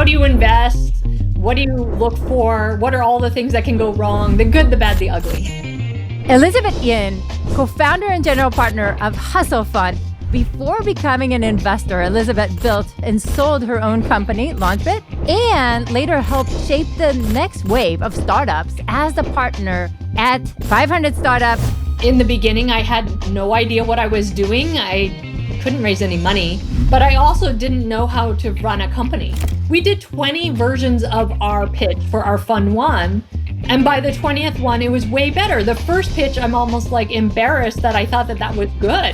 do you invest? What do you look for? What are all the things that can go wrong? The good, the bad, the ugly. Elizabeth Yin, co-founder and general partner of Hustle Fund. Before becoming an investor, Elizabeth built and sold her own company, LaunchBit, and later helped shape the next wave of startups as a partner at 500 Startups. In the beginning, I had no idea what I was doing. I couldn't raise any money, but I also didn't know how to run a company. We did 20 versions of our pitch for our Fund 1. And by the 20th one, it was way better. The first pitch, I'm almost like embarrassed that I thought that was good.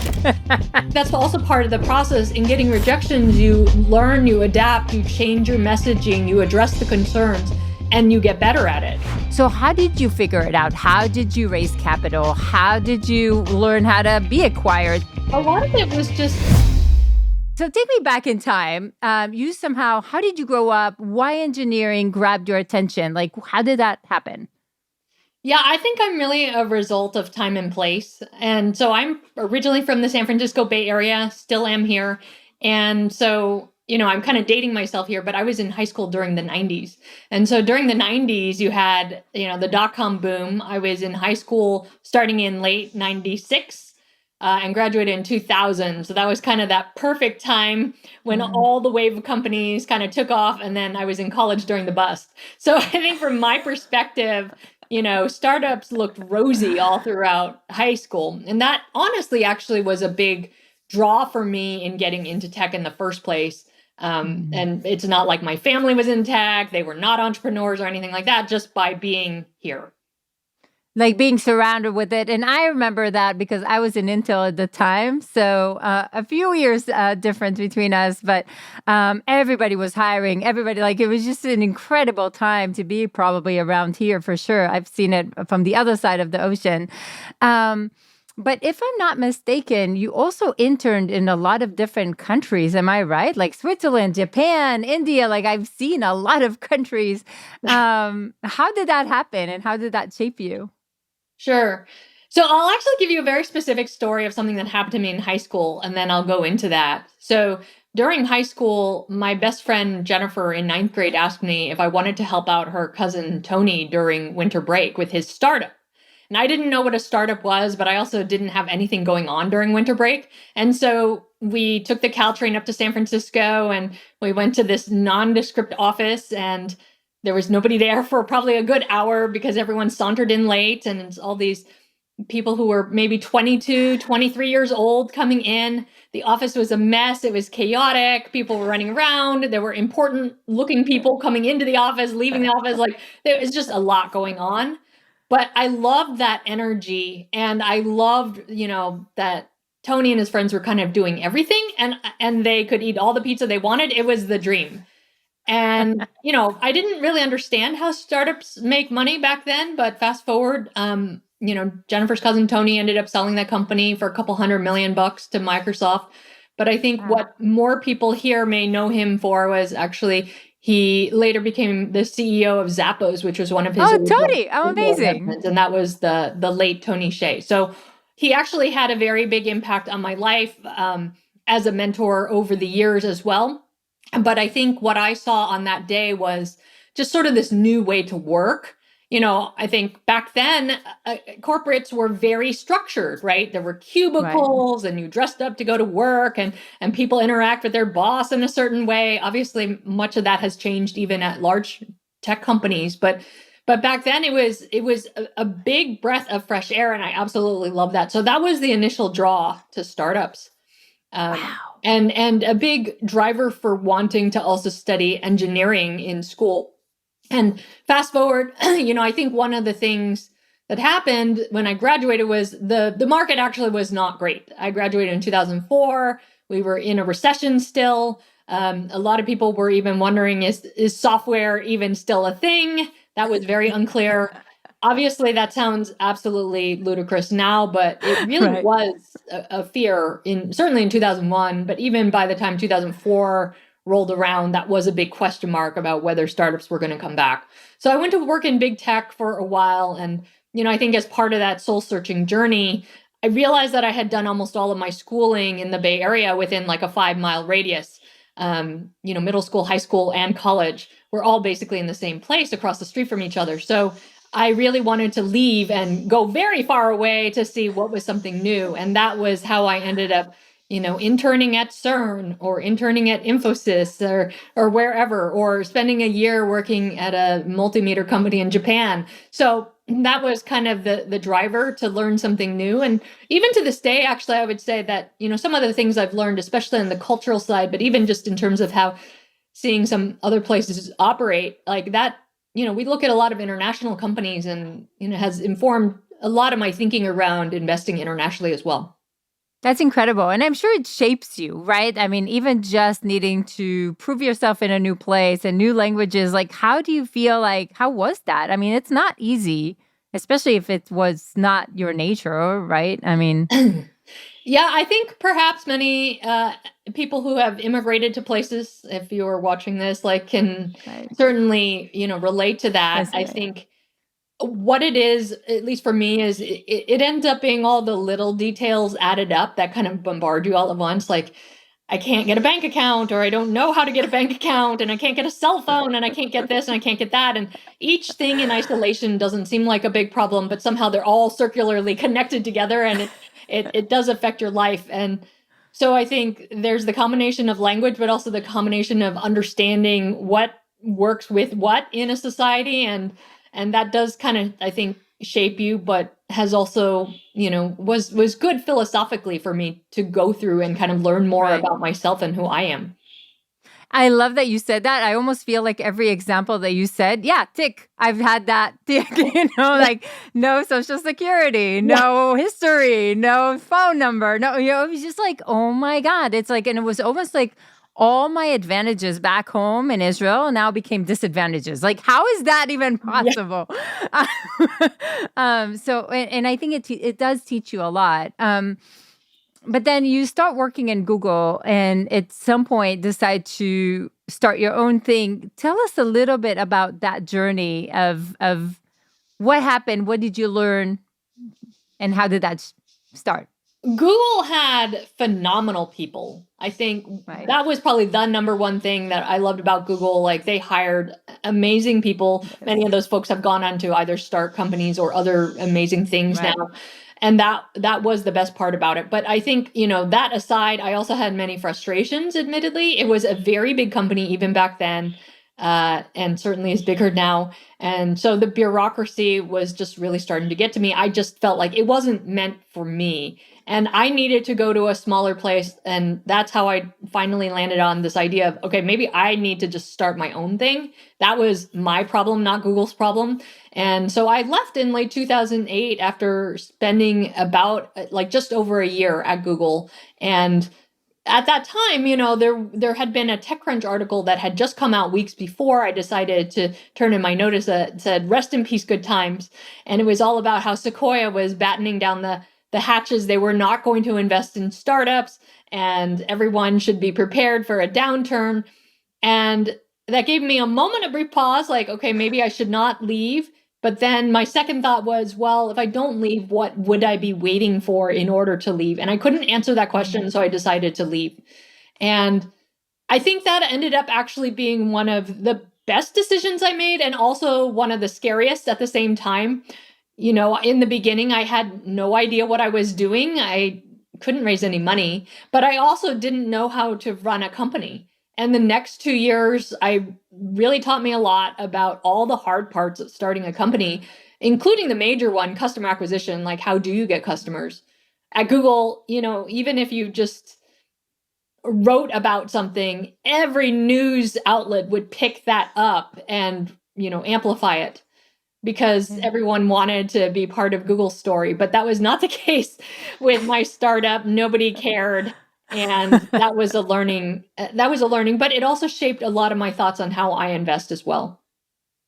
That's also part of the process. In getting rejections, you learn, you adapt, you change your messaging, you address the concerns, and you get better at it. So how did you figure it out? How did you raise capital? How did you learn how to be acquired? A lot of it was just... So take me back in time. How did you grow up? Why engineering grabbed your attention? Like, how did that happen? Yeah, I think I'm really a result of time and place. And so I'm originally from the San Francisco Bay Area, still am here. And so, I'm kind of dating myself here, but I was in high school during the 90s. And so during the 90s, you had, the dot-com boom. I was in high school starting in late 96. And graduated in 2000. So that was kind of that perfect time when all the wave of companies kind of took off. And then I was in college during the bust. So I think from my perspective, startups looked rosy all throughout high school. And that honestly actually was a big draw for me in getting into tech in the first place. And it's not like my family was in tech. They were not entrepreneurs or anything like that, just by being here. Like being surrounded with it. And I remember that because I was in Intel at the time. So a few years difference between us, but everybody was hiring. Everybody, it was just an incredible time to be probably around here for sure. I've seen it from the other side of the ocean. But if I'm not mistaken, you also interned in a lot of different countries. Am I right? Like Switzerland, Japan, India, I've seen a lot of countries. How did that happen and how did that shape you? Sure. So I'll actually give you a very specific story of something that happened to me in high school, and then I'll go into that. So during high school, my best friend Jennifer in 9th grade asked me if I wanted to help out her cousin Tony during winter break with his startup. And I didn't know what a startup was, but I also didn't have anything going on during winter break. And so we took the Caltrain up to San Francisco and we went to this nondescript office, and there was nobody there for probably a good hour because everyone sauntered in late, and it's all these people who were maybe 22, 23 years old coming in. The office was a mess. It was chaotic. People were running around. There were important looking people coming into the office, leaving the office. There was just a lot going on. But I loved that energy, and I loved, that Tony and his friends were kind of doing everything, and they could eat all the pizza they wanted. It was the dream. And, I didn't really understand how startups make money back then, but fast forward, Jennifer's cousin Tony ended up selling that company for a couple $100 million to Microsoft. But I think what more people here may know him for was actually he later became the CEO of Zappos, which was one of his. Oh, Tony! Oh, amazing! And that was the late Tony Hsieh. So he actually had a very big impact on my life as a mentor over the years as well. But I think what I saw on that day was just sort of this new way to work. I think back then, corporates were very structured, right? There were cubicles and you dressed up to go to work and people interact with their boss in a certain way. Obviously, much of that has changed even at large tech companies. But back then it was a big breath of fresh air. And I absolutely love that. So that was the initial draw to startups. Wow. And a big driver for wanting to also study engineering in school. And fast forward, I think one of the things that happened when I graduated was the market actually was not great. I graduated in 2004. We were in a recession still. A lot of people were even wondering, is software even still a thing? That was very unclear. Obviously, that sounds absolutely ludicrous now, but it really was a fear certainly in 2001. But even by the time 2004 rolled around, that was a big question mark about whether startups were going to come back. So I went to work in big tech for a while. And, I think as part of that soul searching journey, I realized that I had done almost all of my schooling in the Bay Area within like a 5-mile radius. middle school, high school, and college were all basically in the same place across the street from each other. So I really wanted to leave and go very far away to see what was something new. And that was how I ended up, interning at CERN or interning at Infosys or wherever, or spending a year working at a multimeter company in Japan. So that was kind of the driver to learn something new. And even to this day, actually, I would say that, some of the things I've learned, especially on the cultural side, but even just in terms of how seeing some other places operate like that, we look at a lot of international companies and, has informed a lot of my thinking around investing internationally as well. That's incredible. And I'm sure it shapes you, right? I mean, even just needing to prove yourself in a new place and new languages, like how do you feel how was that? I mean, it's not easy, especially if it was not your nature, right? I mean, yeah, I think perhaps many people who have immigrated to places, if you're watching this, can certainly, relate to that. I think what it is, at least for me, is it ends up being all the little details added up that kind of bombard you all at once. Like, I can't get a bank account, or I don't know how to get a bank account, and I can't get a cell phone, and I can't get this, and I can't get that. And each thing in isolation doesn't seem like a big problem, but somehow they're all circularly connected together, and it does affect your life. And so I think there's the combination of language, but also the combination of understanding what works with what in a society. And that does kind of, I think, shape you, but has also, was good philosophically for me to go through and kind of learn more about myself and who I am. I love that you said that. I almost feel like every example that you said, yeah, tick, I've had that tick, no social security, no history, no phone number, no, it was just like, oh my God. It's and it was almost like all my advantages back home in Israel now became disadvantages. Like, how is that even possible? Yeah. And I think it does teach you a lot. But then you start working in Google and at some point decide to start your own thing. Tell us a little bit about that journey of what happened, what did you learn, and how did that start? Google had phenomenal people. I think that was probably the number one thing that I loved about Google. Like, they hired amazing people. Yes. Many of those folks have gone on to either start companies or other amazing things now. And that was the best part about it. But I think, that aside, I also had many frustrations, admittedly. It was a very big company even back then, and certainly is bigger now. And so the bureaucracy was just really starting to get to me. I just felt like it wasn't meant for me. And I needed to go to a smaller place. And that's how I finally landed on this idea of, okay, maybe I need to just start my own thing. That was my problem, not Google's problem. And so I left in late 2008 after spending about just over a year at Google. And at that time, there had been a TechCrunch article that had just come out weeks before I decided to turn in my notice that said, "Rest in peace, good times." And it was all about how Sequoia was battening down the hatches. They were not going to invest in startups, and everyone should be prepared for a downturn. And that gave me a moment of brief pause, like, okay, maybe I should not leave. But then my second thought was, well, if I don't leave, what would I be waiting for in order to leave? And I couldn't answer that question, so I decided to leave. And I think that ended up actually being one of the best decisions I made, and also one of the scariest at the same time. In the beginning, I had no idea what I was doing. I couldn't raise any money, but I also didn't know how to run a company. And the next 2 years, I really taught me a lot about all the hard parts of starting a company, including the major one, customer acquisition. Like, how do you get customers? At Google, even if you just wrote about something, every news outlet would pick that up and, amplify it, because everyone wanted to be part of Google's story. But that was not the case with my startup. Nobody cared. And that was a learning, but it also shaped a lot of my thoughts on how I invest as well.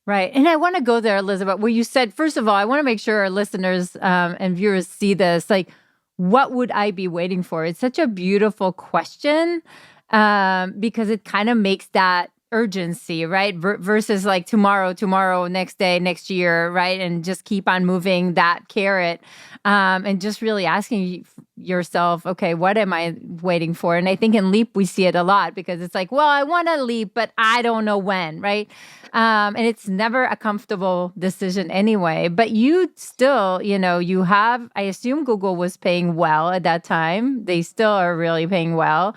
Right. And I want to go there, Elizabeth, where you said, first of all, I want to make sure our listeners and viewers see this. Like, what would I be waiting for? It's such a beautiful question because it kind of makes that urgency, right? Versus like tomorrow, next day, next year, right? And just keep on moving that carrot, and just really asking yourself, okay, what am I waiting for? And I think in Leap, we see it a lot because it's like, well, I want to leap, but I don't know when, right? And it's never a comfortable decision anyway. But you still, you have, I assume Google was paying well at that time. They still are really paying well.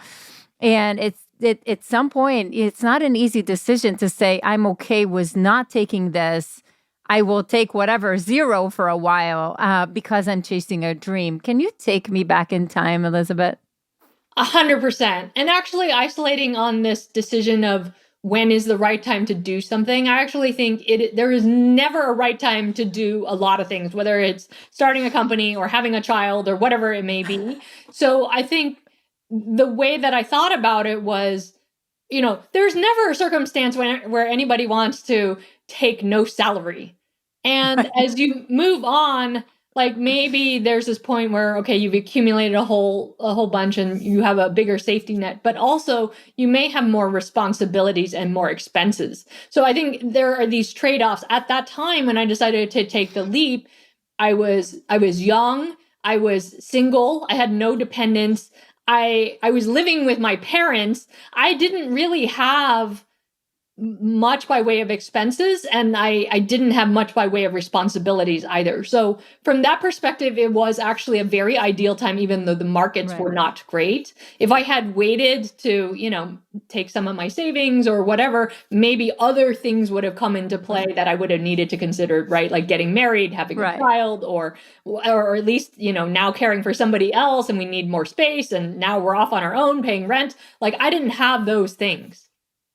And at some point, it's not an easy decision to say, I'm okay with not taking this. I will take whatever, zero for a while, because I'm chasing a dream. Can you take me back in time, Elizabeth? 100%. And actually isolating on this decision of when is the right time to do something, I actually think there is never a right time to do a lot of things, whether it's starting a company or having a child or whatever it may be. So I think the way that I thought about it was, there's never a circumstance where anybody wants to take no salary. And as you move on, like maybe there's this point where, okay, you've accumulated a whole bunch and you have a bigger safety net, but also you may have more responsibilities and more expenses. So I think there are these trade-offs. At that time when I decided to take the leap, I was young, I was single, I had no dependents. I was living with my parents. I didn't really have much by way of expenses, and I didn't have much by way of responsibilities either. So from that perspective, it was actually a very ideal time, even though the markets were not great. If I had waited to, take some of my savings or whatever, maybe other things would have come into play that I would have needed to consider, right? Like getting married, having a child, or at least, now caring for somebody else and we need more space and now we're off on our own paying rent. Like I didn't have those things.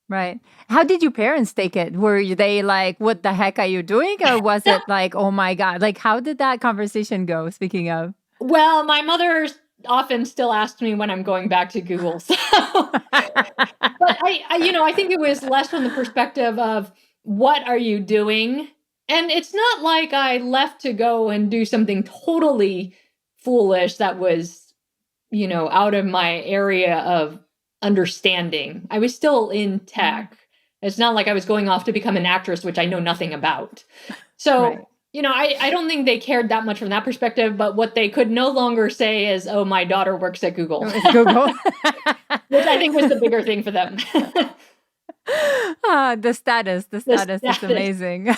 Right. How did your parents take it? Were they like, what the heck are you doing? Or was it like, oh my God, like how did that conversation go, speaking of? Well, my mother often still asks me when I'm going back to Google. So, but I think it was less from the perspective of what are you doing? And it's not like I left to go and do something totally foolish that was, out of my area of understanding. I was still in tech. It's not like I was going off to become an actress, which I know nothing about. So, I don't think they cared that much from that perspective, but what they could no longer say is, oh, my daughter works at Google. Google. Which I think was the bigger thing for them. The status is amazing.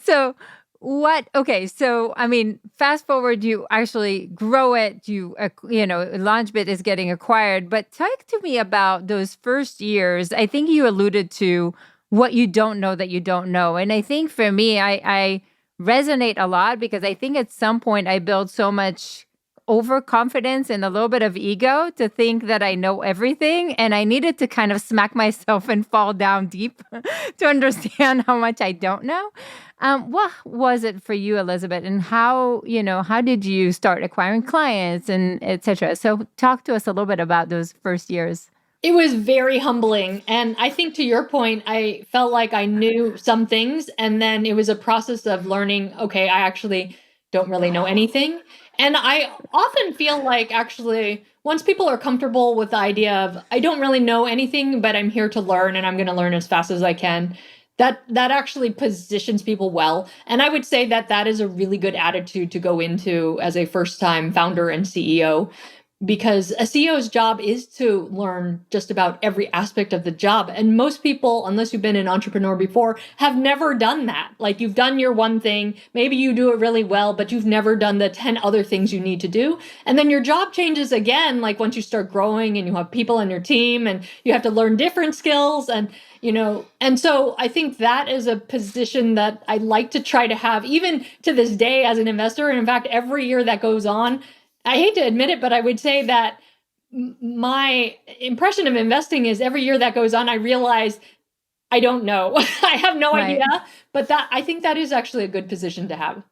So I mean, fast forward, you actually grow it, LaunchBit is getting acquired, but talk to me about those first years. I think you alluded to what you don't know that you don't know. And I think for me, I resonate a lot because I think at some point I built so much overconfidence and a little bit of ego to think that I know everything. And I needed to kind of smack myself and fall down deep to understand how much I don't know. What was it for you, Elizabeth? And how did you start acquiring clients and et cetera? So talk to us a little bit about those first years. It was very humbling. And I think to your point, I felt like I knew some things. And then it was a process of learning, okay, I actually don't really know anything. And I often feel like actually once people are comfortable with the idea of I don't really know anything, but I'm here to learn and I'm going to learn as fast as I can, that actually positions people well. And I would say that is a really good attitude to go into as a first-time founder and CEO, because a CEO's job is to learn just about every aspect of the job. And most people, unless you've been an entrepreneur before, have never done that. Like you've done your one thing, maybe you do it really well, but you've never done the 10 other things you need to do. And then your job changes again, like once you start growing and you have people on your team and you have to learn different skills and so I think that is a position that I like to try to have even to this day as an investor. And in fact, every year that goes on, I hate to admit it, but I would say that my impression of investing is every year that goes on, I realize I don't know. I have no idea, but I think that is actually a good position to have.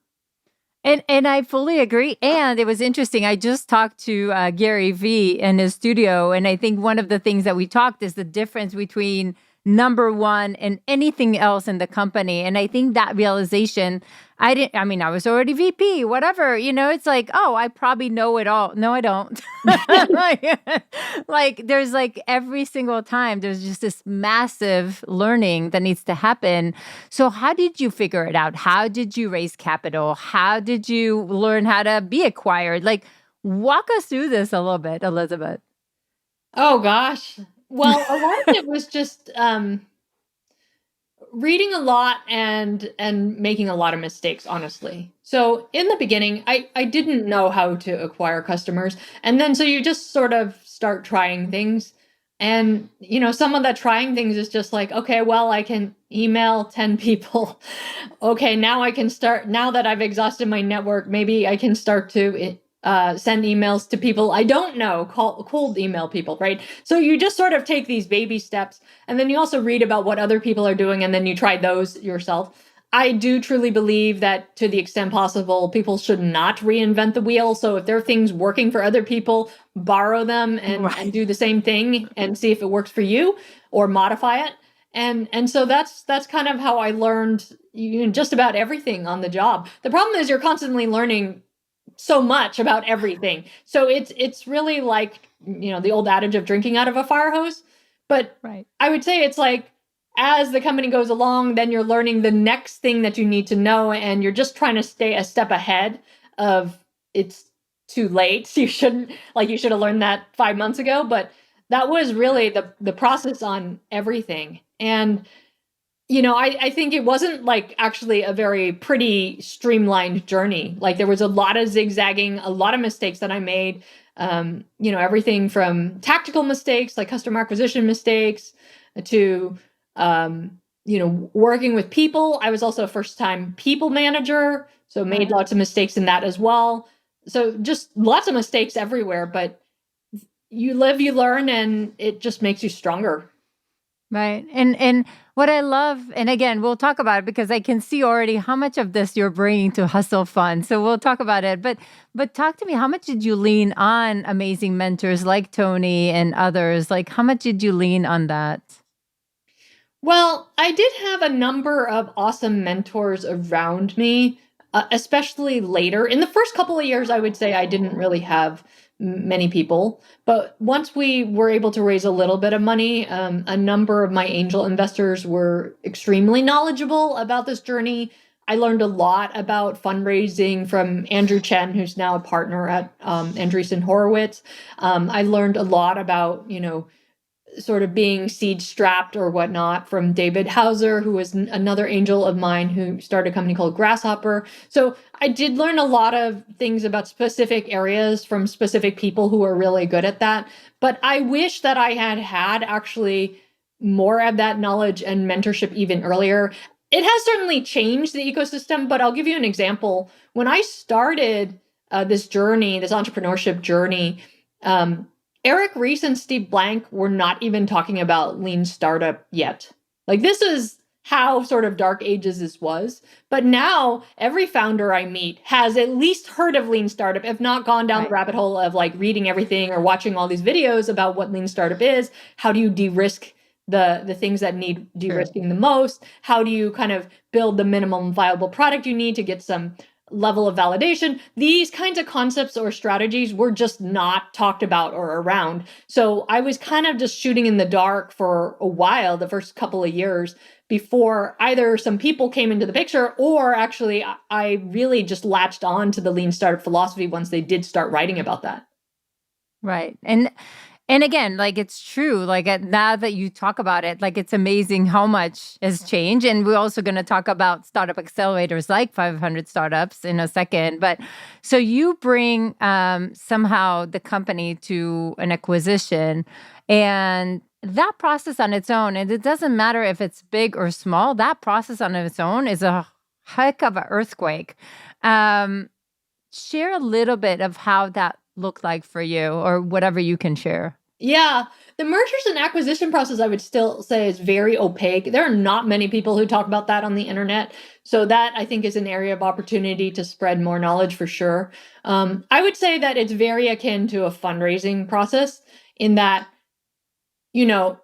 And I fully agree. And it was interesting. I just talked to Gary Vee in his studio. And I think one of the things that we talked is the difference between number one in anything else in the company. And I think that realization, I mean, I was already VP, whatever, it's like, oh, I probably know it all. No, I don't. like there's like every single time there's just this massive learning that needs to happen. So how did you figure it out? How did you raise capital? How did you learn how to be acquired? Like, walk us through this a little bit, Elizabeth. Oh gosh. Well, a lot of it was just reading a lot and making a lot of mistakes, honestly. So in the beginning, I didn't know how to acquire customers. And then so you just sort of start trying things. And some of that trying things is just like, okay, well, I can email 10 people. Okay, now I can start, now that I've exhausted my network, maybe I can start to send emails to people I don't know, cold email people, right? So you just sort of take these baby steps, and then you also read about what other people are doing, and then you try those yourself. I do truly believe that to the extent possible, people should not reinvent the wheel. So if there are things working for other people, borrow them and do the same thing and see if it works for you, or modify it. And so that's kind of how I learned just about everything on the job. The problem is you're constantly learning so much about everything. So it's really like, the old adage of drinking out of a fire hose. But Right. I would say it's like, as the company goes along, then you're learning the next thing that you need to know, and you're just trying to stay a step ahead of it's too late. You should have learned that 5 months ago, but that was really the process on everything. And I think it wasn't like actually a very pretty streamlined journey. Like there was a lot of zigzagging, a lot of mistakes that I made. Everything from tactical mistakes, like customer acquisition mistakes, to working with people. I was also a first-time people manager, so made lots of mistakes in that as well. So just lots of mistakes everywhere, but you live, you learn, and it just makes you stronger. Right. And what I love, and again, we'll talk about it because I can see already how much of this you're bringing to Hustle Fund. So we'll talk about it. But talk to me, how much did you lean on amazing mentors like Tony and others? Like, how much did you lean on that? Well, I did have a number of awesome mentors around me, especially later. In the first couple of years, I would say I didn't really have many people. But once we were able to raise a little bit of money, a number of my angel investors were extremely knowledgeable about this journey. I learned a lot about fundraising from Andrew Chen, who's now a partner at Andreessen Horowitz. I learned a lot about, sort of being seed strapped or whatnot from David Hauser, who was another angel of mine who started a company called Grasshopper. So I did learn a lot of things about specific areas from specific people who are really good at that. But I wish that I had actually more of that knowledge and mentorship even earlier. It has certainly changed the ecosystem, but I'll give you an example. When I started this journey, this entrepreneurship journey, Eric Ries and Steve Blank were not even talking about lean startup yet. Like this is how sort of dark ages this was. But now every founder I meet has at least heard of lean startup, if not gone down the rabbit hole of like reading everything or watching all these videos about what lean startup is. How do you de-risk the things that need de-risking the most? How do you kind of build the minimum viable product you need to get some level of validation? These kinds of concepts or strategies were just not talked about or around. So I was kind of just shooting in the dark for a while, the first couple of years, before either some people came into the picture or actually I really just latched on to the lean startup philosophy once they did start writing about that. Right. And again, like it's true. Like now that you talk about it, like it's amazing how much has changed. And we're also going to talk about startup accelerators like 500 startups in a second. But so you bring somehow the company to an acquisition, and that process on its own, and it doesn't matter if it's big or small, that process on its own is a heck of an earthquake. Share a little bit of how that looked like for you, or whatever you can share. Yeah, the mergers and acquisition process, I would still say, is very opaque. There are not many people who talk about that on the internet. So that I think is an area of opportunity to spread more knowledge for sure. I would say that it's very akin to a fundraising process in that, you know,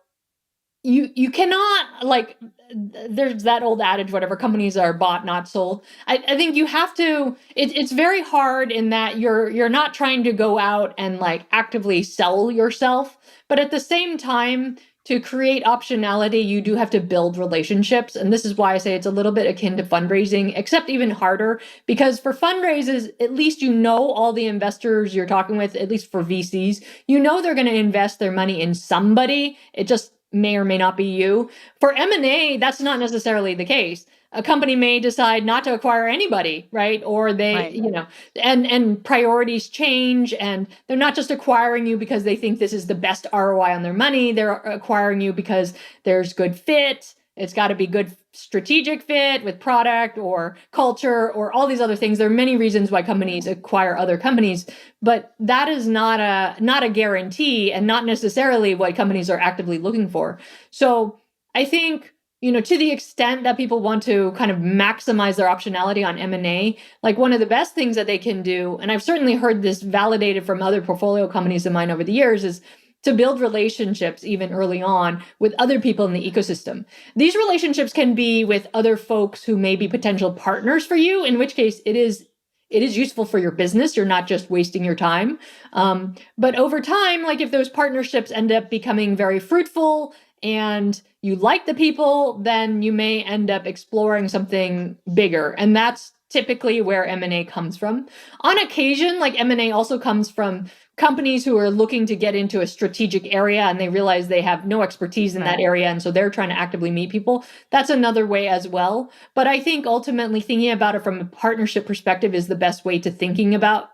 you cannot, like, there's that old adage, whatever, companies are bought, not sold. I think you have to, it's very hard in that you're not trying to go out and like actively sell yourself, but at the same time, to create optionality, you do have to build relationships. And this is why I say it's a little bit akin to fundraising, except even harder, because for fundraisers, at least you know all the investors you're talking with, at least for VCs, you know they're going to invest their money in somebody. It just may or may not be you. For M&A, that's not necessarily the case. A company may decide not to acquire anybody, right? Or they, Right. you know, and priorities change, and they're not just acquiring you because they think this is the best ROI on their money. They're acquiring you because there's good fit. It's got to be good strategic fit with product or culture or all these other things. There are many reasons why companies acquire other companies, but that is not a guarantee, and not necessarily what companies are actively looking for. So I think, to the extent that people want to kind of maximize their optionality on M&A, like one of the best things that they can do, and I've certainly heard this validated from other portfolio companies of mine over the years, is to build relationships even early on with other people in the ecosystem. These relationships can be with other folks who may be potential partners for you, in which case it is useful for your business. You're not just wasting your time. But over time, like if those partnerships end up becoming very fruitful and you like the people, then you may end up exploring something bigger. And that's typically where M&A comes from. On occasion, like M&A also comes from companies who are looking to get into a strategic area and they realize they have no expertise in that area. And so they're trying to actively meet people. That's another way as well. But I think ultimately thinking about it from a partnership perspective is the best way to thinking about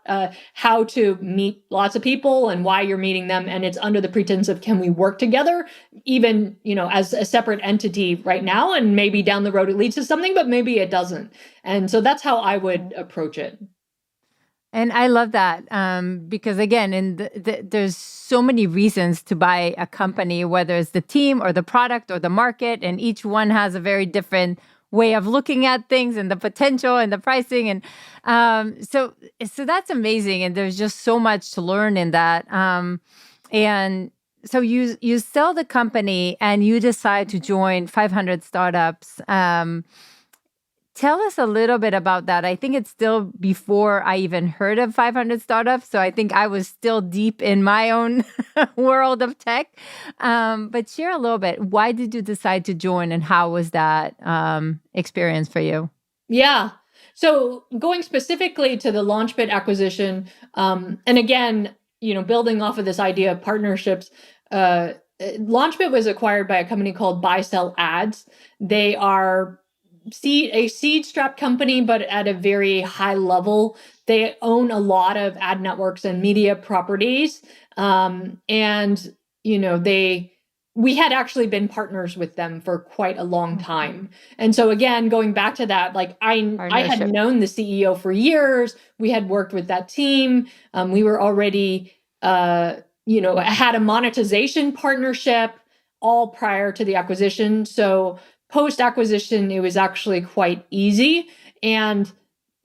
how to meet lots of people and why you're meeting them. And it's under the pretense of, can we work together, even, as a separate entity right now, and maybe down the road it leads to something, but maybe it doesn't. And so that's how I would approach it. And I love that because, again, there's so many reasons to buy a company, whether it's the team or the product or the market, and each one has a very different way of looking at things and the potential and the pricing. And so that's amazing. And there's just so much to learn in that. And so you sell the company and you decide to join 500 startups. Tell us a little bit about that. I think it's still before I even heard of 500 startups. So I think I was still deep in my own world of tech. But share a little bit. Why did you decide to join and how was that experience for you? Yeah. So going specifically to the LaunchBit acquisition, and again, building off of this idea of partnerships, LaunchBit was acquired by a company called Buy Sell Ads. They are a seed strapped company, but at a very high level. They own a lot of ad networks and media properties. And, we had actually been partners with them for quite a long time. And so again, going back to that, like I had known the CEO for years. We had worked with that team. We were already, had a monetization partnership all prior to the acquisition. So post-acquisition, it was actually quite easy. And,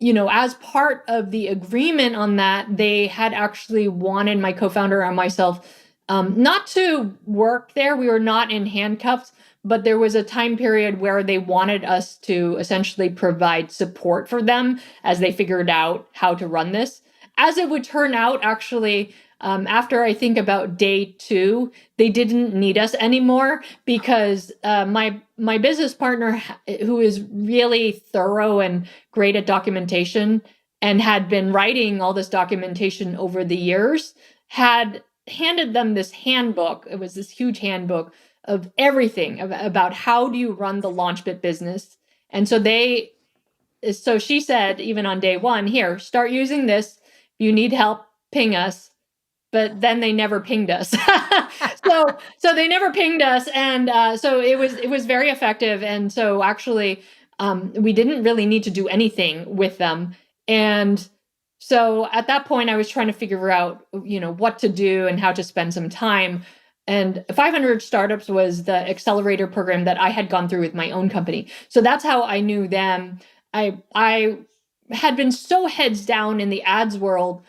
as part of the agreement on that, they had actually wanted my co-founder and myself not to work there. We were not in handcuffs, but there was a time period where they wanted us to essentially provide support for them as they figured out how to run this. As it would turn out, actually, after I think about day 2, they didn't need us anymore because my business partner, who is really thorough and great at documentation and had been writing all this documentation over the years, had handed them this handbook. It was this huge handbook of everything about how do you run the LaunchBit business. And so she said, even on day 1, here, start using this. If you need help, ping us. But then they never pinged us. so they never pinged us. And so it was very effective. And so actually, we didn't really need to do anything with them. And so at that point, I was trying to figure out, what to do and how to spend some time. And 500 Startups was the accelerator program that I had gone through with my own company. So that's how I knew them. I had been so heads down in the ads world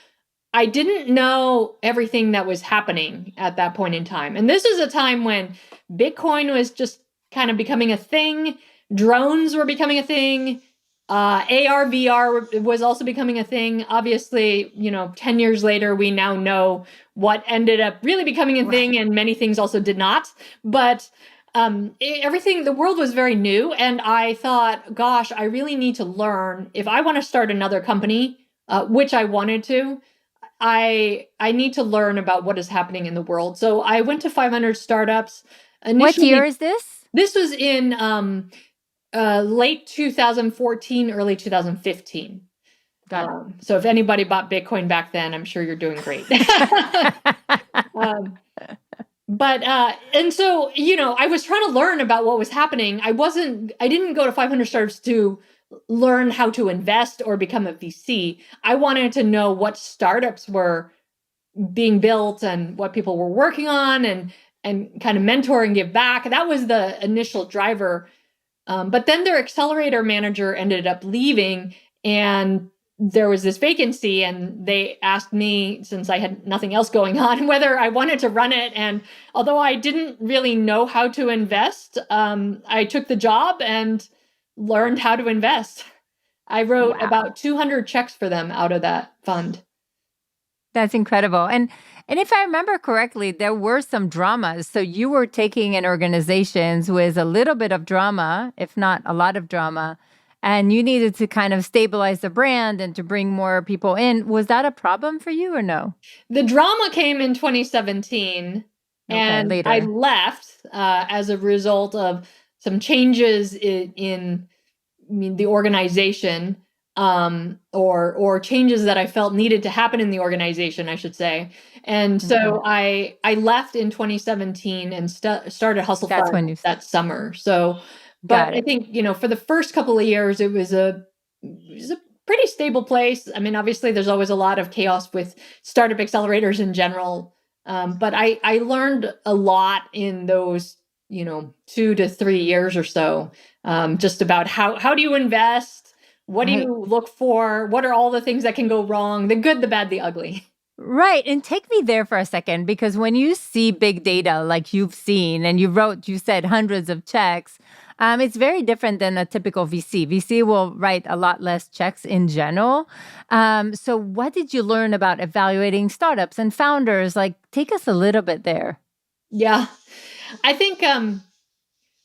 I didn't know everything that was happening at that point in time. And this is a time when Bitcoin was just kind of becoming a thing, drones were becoming a thing, AR, VR was also becoming a thing. Obviously, 10 years later, we now know what ended up really becoming a thing, and many things also did not. But everything, the world was very new. And I thought, gosh, I really need to learn if I want to start another company, which I wanted to. I need to learn about what is happening in the world. So I went to 500 startups. What Initially, year is this? this was in late 2014, early 2015. Got it. So if anybody bought Bitcoin back then, I'm sure you're doing great. um, and so, I was trying to learn about what was happening. I didn't go to 500 startups to learn how to invest or become a VC. I wanted to know what startups were being built and what people were working on, and kind of mentor and give back. That was the initial driver. But then their accelerator manager ended up leaving, and there was this vacancy, and they asked me, since I had nothing else going on, whether I wanted to run it. And although I didn't really know how to invest, I took the job and learned how to invest. I wrote about 200 checks for them out of that fund. That's incredible. And if I remember correctly, there were some dramas. So you were taking in organizations with a little bit of drama, if not a lot of drama, and you needed to kind of stabilize the brand and to bring more people in. Was that a problem for you or no? The drama came in 2017, and later. I left as a result of some changes in the organization, or changes that I felt needed to happen in the organization, I should say. And so I left in 2017 and started Hustle That's Fund when you that summer. So, but I think, for the first couple of years, it was a pretty stable place. I mean, obviously, there's always a lot of chaos with startup accelerators in general. But I learned a lot in those, 2 to 3 years or so, just about how do you invest? What do you look for? What are all the things that can go wrong? The good, the bad, the ugly. Right. And take me there for a second, because when you see big data like you've seen, and you said hundreds of checks, it's very different than a typical VC. VC will write a lot less checks in general. So what did you learn about evaluating startups and founders? Like, take us a little bit there. Yeah. I think,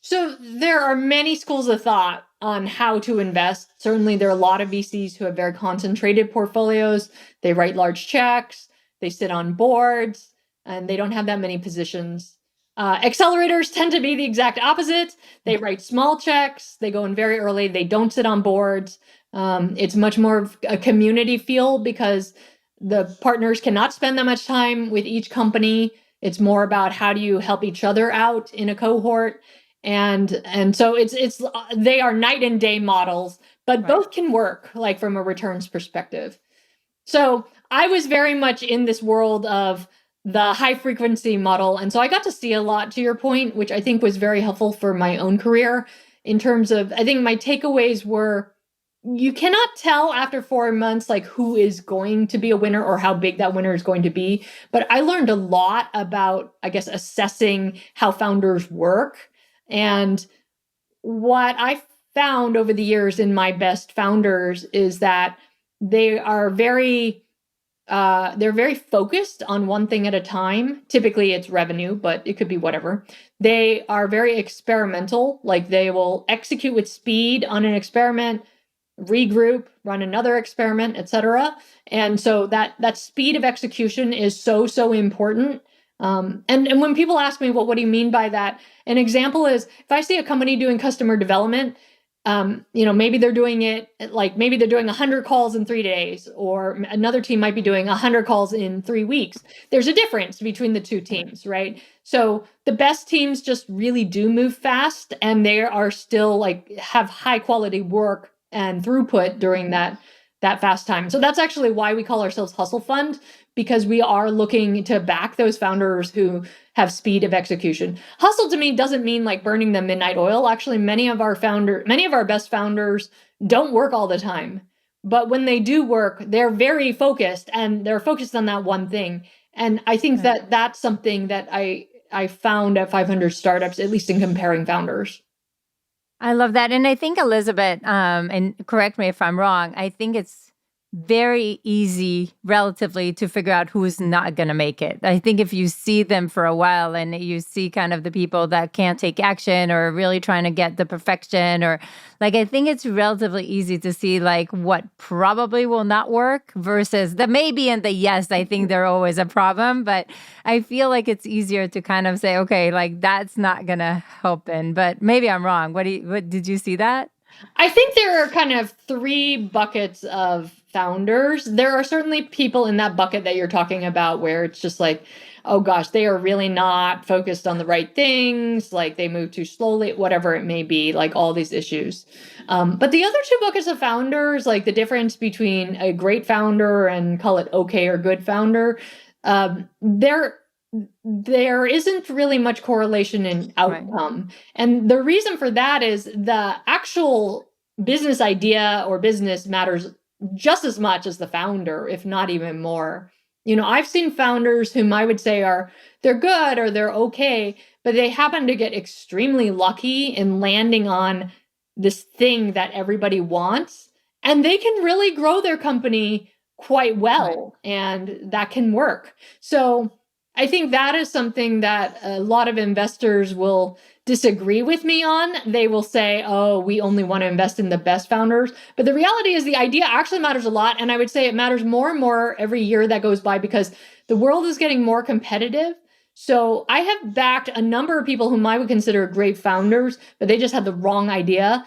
so there are many schools of thought on how to invest. Certainly, there are a lot of VCs who have very concentrated portfolios. They write large checks, they sit on boards, and they don't have that many positions. Accelerators tend to be the exact opposite. They write small checks, they go in very early, they don't sit on boards. It's much more of a community feel, because the partners cannot spend that much time with each company. It's more about how do you help each other out in a cohort. And so it's they are night and day models, but both can work, like from a returns perspective. So I was very much in this world of the high frequency model, and so I got to see a lot, to your point, which I think was very helpful for my own career. In terms of, I think my takeaways were, you cannot tell after 4 months like who is going to be a winner or how big that winner is going to be. But I learned a lot about, I guess, assessing how founders work. And what I found over the years in my best founders is that they are they're very focused on one thing at a time. Typically it's revenue, but it could be whatever. They are very experimental. Like, they will execute with speed on an experiment, regroup, run another experiment, etc. And so that speed of execution is so important. And when people ask me, well, what do you mean by that? An example is, if I see a company doing customer development, maybe they're doing it, like, maybe they're doing 100 calls in 3 days, or another team might be doing 100 calls in 3 weeks. There's a difference between the two teams, right? So the best teams just really do move fast, and they are still, like, have high quality work and throughput during that fast time. So that's actually why we call ourselves Hustle Fund, because we are looking to back those founders who have speed of execution. Hustle to me doesn't mean like burning the midnight oil. Actually, many of our best founders don't work all the time. but when they do work, they're very focused and they're focused on that one thing. And I think Right. that that's something that I found at 500 startups, at least in comparing founders. I love that. And I think Elizabeth, and correct me if I'm wrong, I think it's very easy relatively to figure out who's not going to make it. I think if you see them for a while and you see kind of the people that can't take action or really trying to get the perfection, or like, I think it's relatively easy to see like what probably will not work versus the maybe and the yes. I think they're always a problem, but I feel like it's easier to kind of say, okay, like that's not going to happen, but maybe I'm wrong. What did you see that? I think there are kind of three buckets of founders. There are certainly people in that bucket that you're talking about where it's just like, oh gosh, they are really not focused on the right things, like they move too slowly, whatever it may be, like all these issues. But the other two buckets of founders, like the difference between a great founder and call it okay or good founder, there isn't really much correlation in outcome. Right. And the reason for that is the actual business idea or business matters just as much as the founder, if not even more. I've seen founders whom I would say they're good or they're okay, but they happen to get extremely lucky in landing on this thing that everybody wants, and they can really grow their company quite well, right. And that can work. So I think that is something that a lot of investors will disagree with me on. They will say, oh, we only want to invest in the best founders. But the reality is the idea actually matters a lot. And I would say it matters more and more every year that goes by because the world is getting more competitive. So I have backed a number of people whom I would consider great founders, but they just had the wrong idea,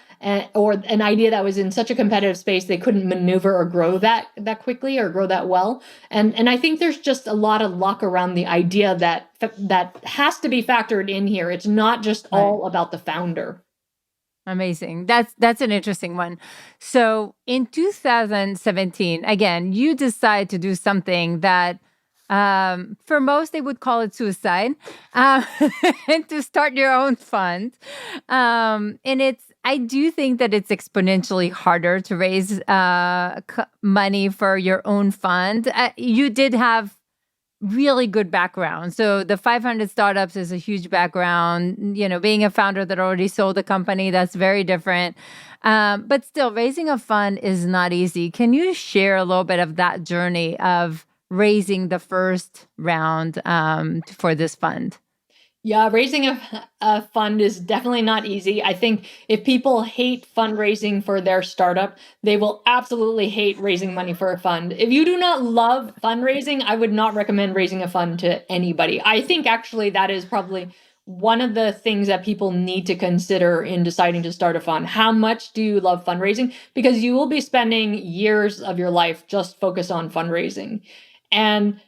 or an idea that was in such a competitive space they couldn't maneuver or grow that quickly or grow that well. And I think there's just a lot of luck around the idea that has to be factored in here. It's not just all about the founder. Amazing. That's an interesting one. So in 2017, again, you decide to do something that for most they would call it suicide, uh, and to start your own fund. And I do think that it's exponentially harder to raise money for your own fund. You did have really good background. So the 500 startups is a huge background. Being a founder that already sold a company, that's very different. But still, raising a fund is not easy. Can you share a little bit of that journey of raising the first round for this fund? Yeah, raising a fund is definitely not easy. I think if people hate fundraising for their startup, they will absolutely hate raising money for a fund. If you do not love fundraising, I would not recommend raising a fund to anybody. I think actually that is probably one of the things that people need to consider in deciding to start a fund. How much do you love fundraising? Because you will be spending years of your life just focused on fundraising. And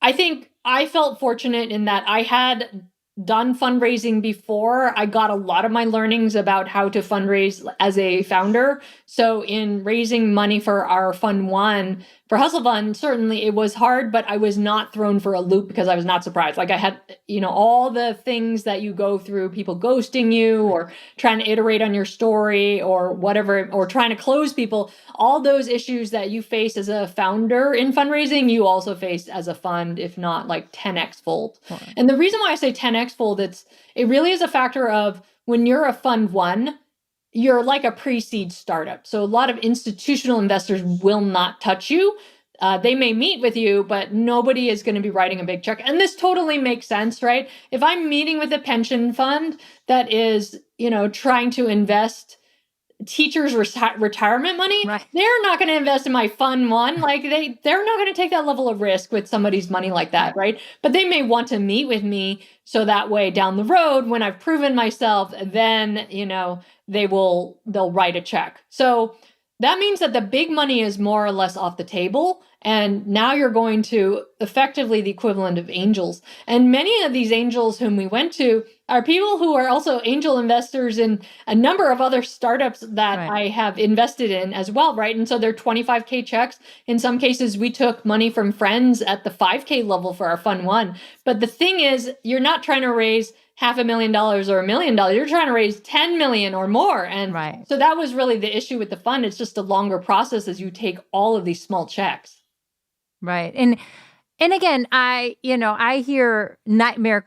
I think I felt fortunate in that I had done fundraising before. I got a lot of my learnings about how to fundraise as a founder. So in raising money for our Fund 1, for Hustle Fund, certainly it was hard, but I was not thrown for a loop because I was not surprised. Like I had, all the things that you go through, people ghosting you or trying to iterate on your story or whatever, or trying to close people, all those issues that you face as a founder in fundraising, you also face as a fund, if not like 10x fold. Wow. And the reason why I say 10x fold, it really is a factor of when you're a Fund 1, you're like a pre-seed startup. So a lot of institutional investors will not touch you. They may meet with you, but nobody is going to be writing a big check. And this totally makes sense, right? If I'm meeting with a pension fund that is, trying to invest teachers' retirement money, right, they're not going to invest in my Fund 1. Like they're not going to take that level of risk with somebody's money like that, right? But they may want to meet with me so that way down the road, when I've proven myself, then they'll write a check. So that means that the big money is more or less off the table. And now you're going to effectively the equivalent of angels. And many of these angels whom we went to are people who are also angel investors in a number of other startups that right. I have invested in as well, right? And so they're 25K checks. In some cases, we took money from friends at the 5K level for our Fund 1. But the thing is, you're not trying to raise $500,000 or $1 million. You're trying to raise 10 million or more. And Right. so that was really the issue with the fund. It's just a longer process as you take all of these small checks. Right. And again, I hear nightmare,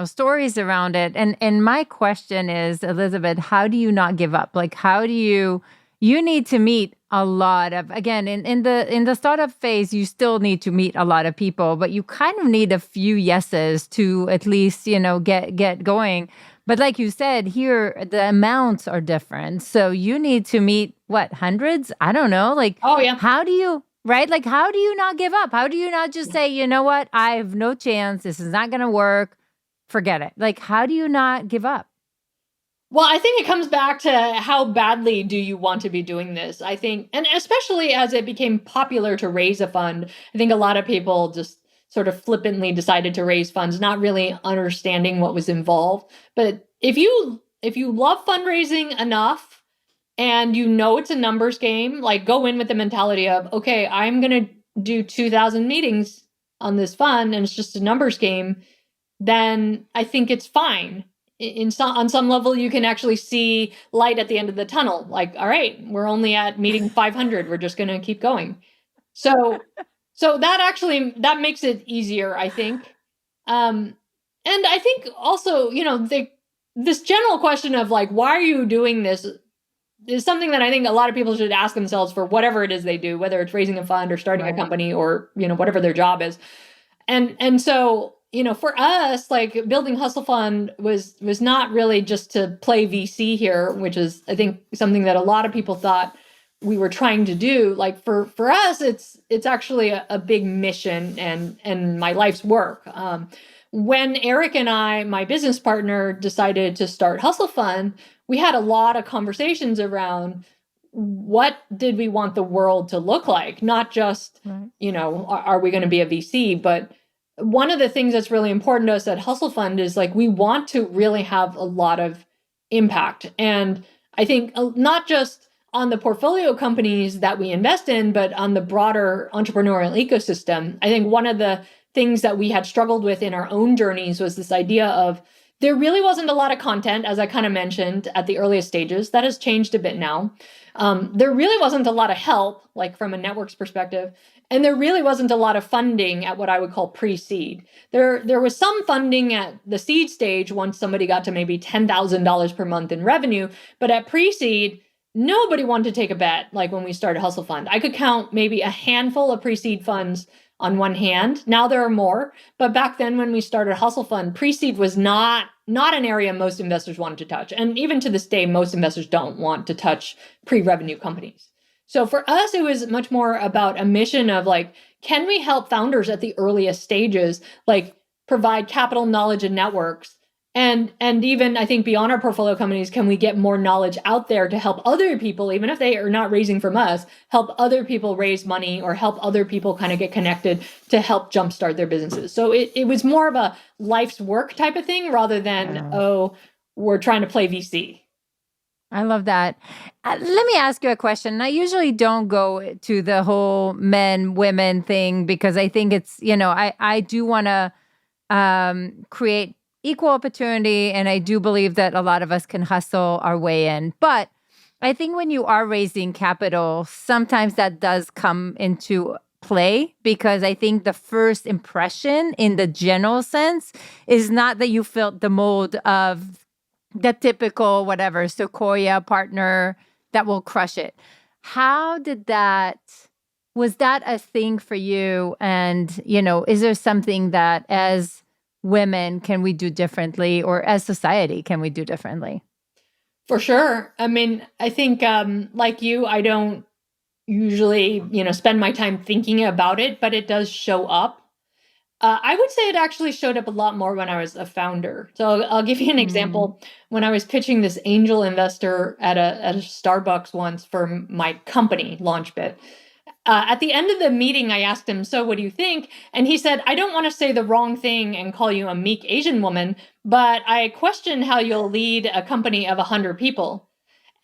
stories around it. And my question is, Elizabeth, how do you not give up? Like, how do you need to meet a lot of, again, in the startup phase, you still need to meet a lot of people, but you kind of need a few yeses to at least, get going. But like you said, here the amounts are different. So you need to meet what, hundreds? I don't know. Like, Oh, yeah. how do you, right? Like, how do you not give up? How do you not just say, you know what? I have no chance. This is not going to work. Forget it. Like, how do you not give up? Well, I think it comes back to how badly do you want to be doing this? I think, and especially as it became popular to raise a fund, I think a lot of people just sort of flippantly decided to raise funds, not really understanding what was involved. But if you love fundraising enough and you know it's a numbers game, like go in with the mentality of, okay, I'm going to do 2,000 meetings on this fund and it's just a numbers game, then I think it's fine. On some level, you can actually see light at the end of the tunnel. Like, all right, we're only at meeting 500. We're just going to keep going. So, so that makes it easier, I think. And I think also, this general question of like, why are you doing this, is something that I think a lot of people should ask themselves for whatever it is they do, whether it's raising a fund or starting a Right. company or whatever their job is. And so, for us, like building Hustle Fund was not really just to play VC here, which is I think something that a lot of people thought we were trying to do. Like for us, it's actually a big mission and my life's work. When Eric and I, my business partner, decided to start Hustle Fund, we had a lot of conversations around what did we want the world to look like? Not just, Right. are we going to be a VC? But one of the things that's really important to us at Hustle Fund is like, we want to really have a lot of impact. And I think not just on the portfolio companies that we invest in, but on the broader entrepreneurial ecosystem. I think one of the things that we had struggled with in our own journeys was this idea of there really wasn't a lot of content, as I kind of mentioned at the earliest stages. That has changed a bit now. There really wasn't a lot of help, like from a network's perspective, and there really wasn't a lot of funding at what I would call pre-seed. There was some funding at the seed stage once somebody got to maybe $10,000 per month in revenue, but at pre-seed, nobody wanted to take a bet. Like when we started Hustle Fund, I could count maybe a handful of pre-seed funds on one hand. Now there are more, but back then when we started Hustle Fund, pre-seed was not an area most investors wanted to touch. And even to this day, most investors don't want to touch pre-revenue companies. So for us, it was much more about a mission of like, can we help founders at the earliest stages, like provide capital, knowledge, and networks? And even I think beyond our portfolio companies, can we get more knowledge out there to help other people, even if they are not raising from us, help other people raise money or help other people kind of get connected to help jumpstart their businesses. So it was more of a life's work type of thing rather than, we're trying to play VC. I love that. Let me ask you a question. I usually don't go to the whole men, women thing because I think it's, I do want to create equal opportunity. And I do believe that a lot of us can hustle our way in. But I think when you are raising capital, sometimes that does come into play because I think the first impression in the general sense is not that you fit the mold of the typical whatever Sequoia partner that will crush it. How did that, was that a thing for you? And, is there something that as women can we do differently or as society can we do differently? For sure. I mean, I think like you, I don't usually, spend my time thinking about it, but it does show up. I would say it actually showed up a lot more when I was a founder. So I'll give you an example. When I was pitching this angel investor at a Starbucks once for my company, LaunchBit. At the end of the meeting, I asked him, "So what do you think?" And he said, "I don't want to say the wrong thing and call you a meek Asian woman, but I question how you'll lead a company of 100 people."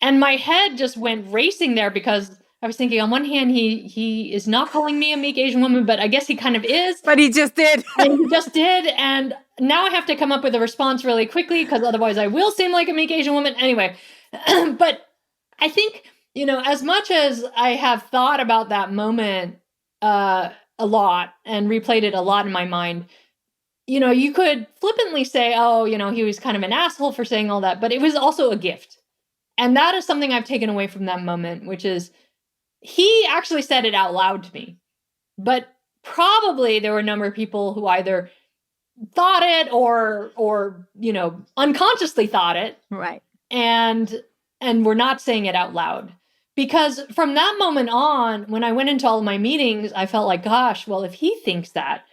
And my head just went racing there because I was thinking, on one hand, he is not calling me a meek Asian woman, but I guess he kind of is. But he just did. And he just did. And now I have to come up with a response really quickly, because otherwise I will seem like a meek Asian woman. Anyway, but I think, as much as I have thought about that moment a lot and replayed it a lot in my mind, you could flippantly say, oh, he was kind of an asshole for saying all that, but it was also a gift. And that is something I've taken away from that moment, which is he actually said it out loud to me. But probably there were a number of people who either thought it or unconsciously thought it. Right. And were not saying it out loud. Because from that moment on, when I went into all of my meetings, I felt like, gosh, well, if he thinks that,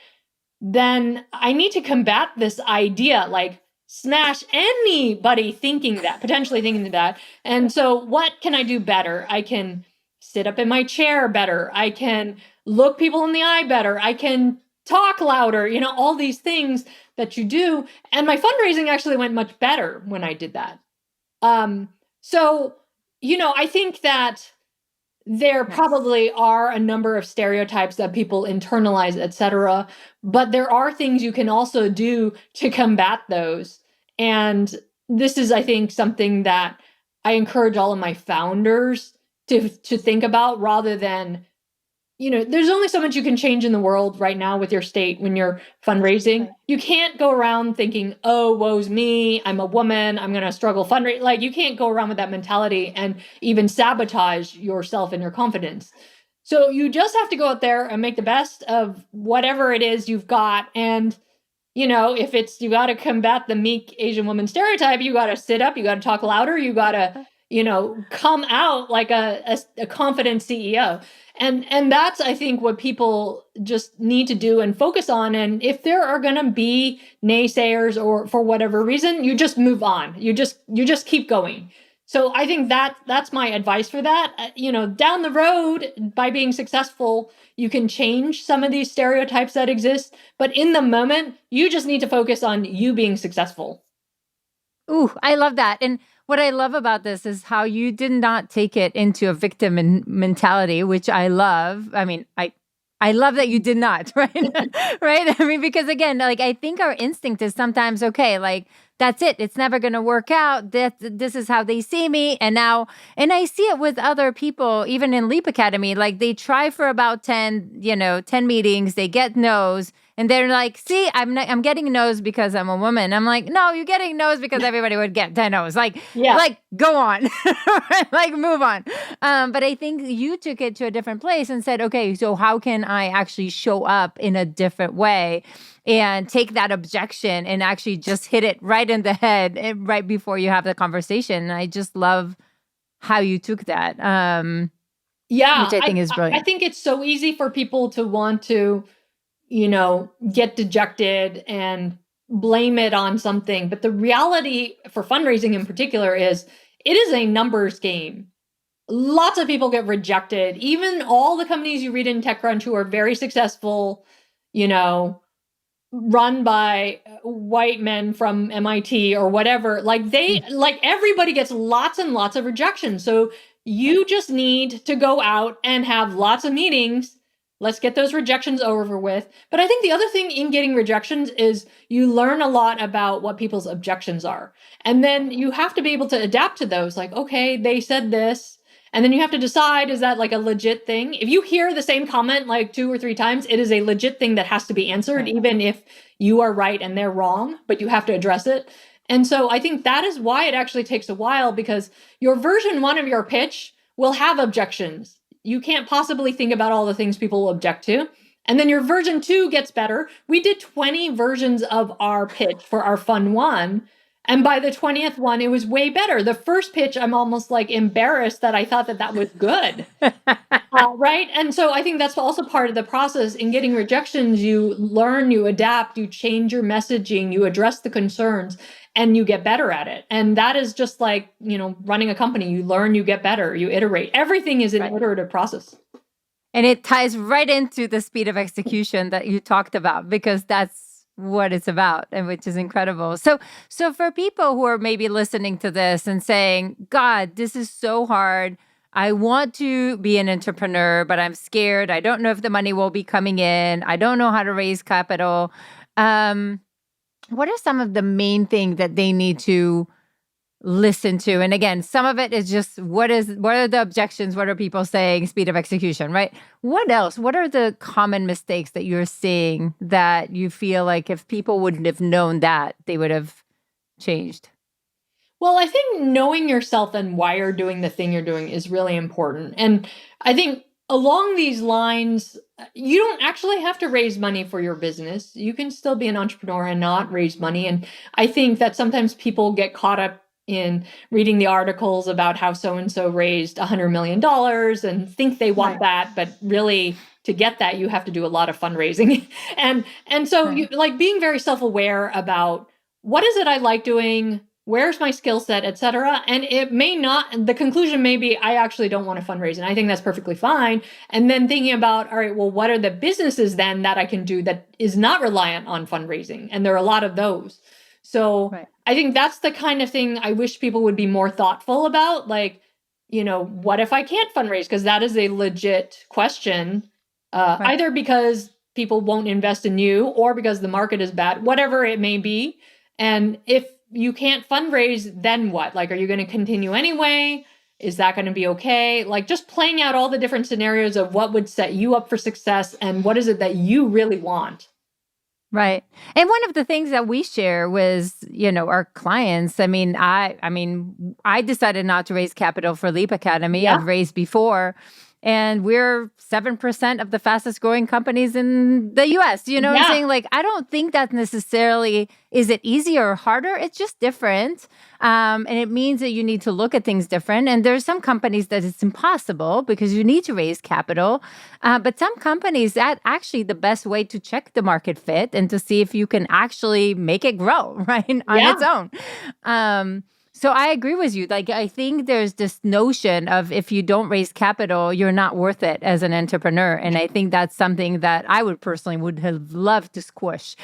then I need to combat this idea, like smash anybody potentially thinking that. And so what can I do better? I can sit up in my chair better. I can look people in the eye better. I can talk louder, all these things that you do. And my fundraising actually went much better when I did that. So, I think that there probably are a number of stereotypes that people internalize, etc. But there are things you can also do to combat those. And this is, I think, something that I encourage all of my founders to think about, rather than, there's only so much you can change in the world right now with your state when you're fundraising. Right. You can't go around thinking, oh, woe's me, I'm a woman, I'm going to struggle fundraising. Like, you can't go around with that mentality and even sabotage yourself and your confidence. So you just have to go out there and make the best of whatever it is you've got. And, if it's, you got to combat the meek Asian woman stereotype, you got to sit up, you got to talk louder, you got to, come out like a confident CEO. And that's, I think, what people just need to do and focus on. And if there are going to be naysayers or for whatever reason, you just move on. You just keep going. So I think that's my advice for that. Down the road, by being successful, you can change some of these stereotypes that exist. But in the moment, you just need to focus on you being successful. Ooh, I love that. And what I love about this is how you did not take it into a victim mentality, which I love. I mean, I love that you did not, right? Right? I mean, because again, like, I think our instinct is sometimes, okay, like, that's it. It's never going to work out. This is how they see me. And I see it with other people, even in Leap Academy, like, they try for about 10 meetings, they get no's. And they're like, see, I'm getting no's because I'm a woman. I'm like, no, you're getting no's because everybody would get 10 no's. Like, go on, like, move on. But I think you took it to a different place and said, okay, so how can I actually show up in a different way and take that objection and actually just hit it right in the head right before you have the conversation? And I just love how you took that. Which I think is brilliant. I think it's so easy for people to want to, get dejected and blame it on something. But the reality for fundraising in particular is it is a numbers game. Lots of people get rejected. Even all the companies you read in TechCrunch who are very successful, run by white men from MIT or whatever, like everybody gets lots and lots of rejections. So you just need to go out and have lots of meetings. Let's get those rejections over with. But I think the other thing in getting rejections is you learn a lot about what people's objections are. And then you have to be able to adapt to those. Like, okay, they said this. And then you have to decide, is that like a legit thing? If you hear the same comment like 2 or 3 times, it is a legit thing that has to be answered, even if you are right and they're wrong, but you have to address it. And so I think that is why it actually takes a while, because your version 1 of your pitch will have objections. You can't possibly think about all the things people will object to. And then your version 2 gets better. We did 20 versions of our pitch for our Fun 1. And by the 20th one, it was way better. The first pitch, I'm almost like embarrassed that I thought that was good. Right? And so I think that's also part of the process. In getting rejections, you learn, you adapt, you change your messaging, you address the concerns, and you get better at it. And that is just like, running a company. You learn, you get better, you iterate. Everything is an iterative process. And it ties right into the speed of execution that you talked about, because that's what it's about, and which is incredible. So for people who are maybe listening to this and saying, God, this is so hard. I want to be an entrepreneur, but I'm scared. I don't know if the money will be coming in. I don't know how to raise capital. Um, what are some of the main things that they need to listen to? And again, some of it is just what are the objections? What are people saying? Speed of execution, right? What else? What are the common mistakes that you're seeing that you feel like if people wouldn't have known that, they would have changed? Well, I think knowing yourself and why you're doing the thing you're doing is really important. And I think along these lines, you don't actually have to raise money for your business. You can still be an entrepreneur and not raise money. And I think that sometimes people get caught up in reading the articles about how so and so raised $100 million and think they want that, but really to get that you have to do a lot of fundraising. and so you like being very self-aware about what is it I like doing, where's my skill set, et cetera. And it may not, the conclusion may be, I actually don't want to fundraise. And I think that's perfectly fine. And then thinking about, all right, well, what are the businesses then that I can do that is not reliant on fundraising? And there are a lot of those. So I think that's the kind of thing I wish people would be more thoughtful about. Like, what if I can't fundraise? Because that is a legit question, either because people won't invest in you or because the market is bad, whatever it may be. And if you can't fundraise, then what? Like, are you going to continue anyway? Is that going to be okay? Like, just playing out all the different scenarios of what would set you up for success and what is it that you really want. Right. And one of the things that we share with, our clients, I decided not to raise capital for Leap Academy. Yeah. I've raised before. And we're 7% of the fastest growing companies in the US. You know what I'm saying? Like, I don't think that necessarily is it easier or harder. It's just different. And it means that you need to look at things different. And there's some companies that it's impossible because you need to raise capital. But some companies, that actually the best way to check the market fit and to see if you can actually make it grow, right, on its own. So I agree with you. Like, I think there's this notion of if you don't raise capital, you're not worth it as an entrepreneur. And I think that's something that I would have loved to squish.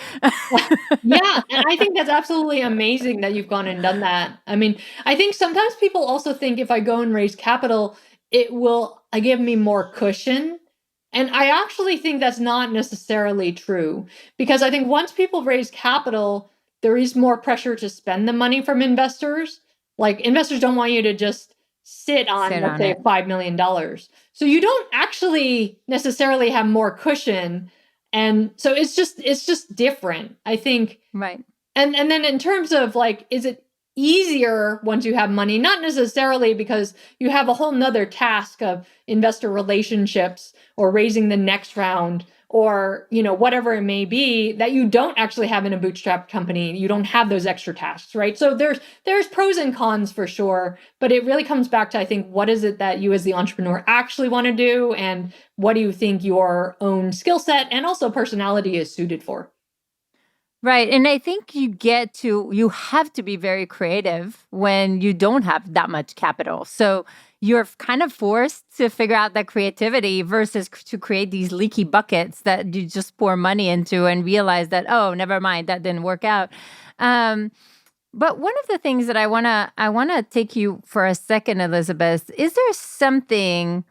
Yeah. And I think that's absolutely amazing that you've gone and done that. I mean, I think sometimes people also think if I go and raise capital, it will give me more cushion. And I actually think that's not necessarily true because I think once people raise capital, there is more pressure to spend the money from investors. Like investors don't want you to just sit on, let's say, $5 million. So you don't actually necessarily have more cushion. And so it's just different, I think. Right. And then in terms of like, is it easier once you have money? Not necessarily, because you have a whole nother task of investor relationships or raising the next round or, whatever it may be that you don't actually have in a bootstrap company. You don't have those extra tasks, right? So there's pros and cons for sure, but it really comes back to, I think, what is it that you as the entrepreneur actually want to do? And what do you think your own skill set and also personality is suited for? Right. And I think you have to be very creative when you don't have that much capital. So you're kind of forced to figure out that creativity versus to create these leaky buckets that you just pour money into and realize that, oh, never mind, that didn't work out. But one of the things that I wanna take you for a second, Elizabeth, is there something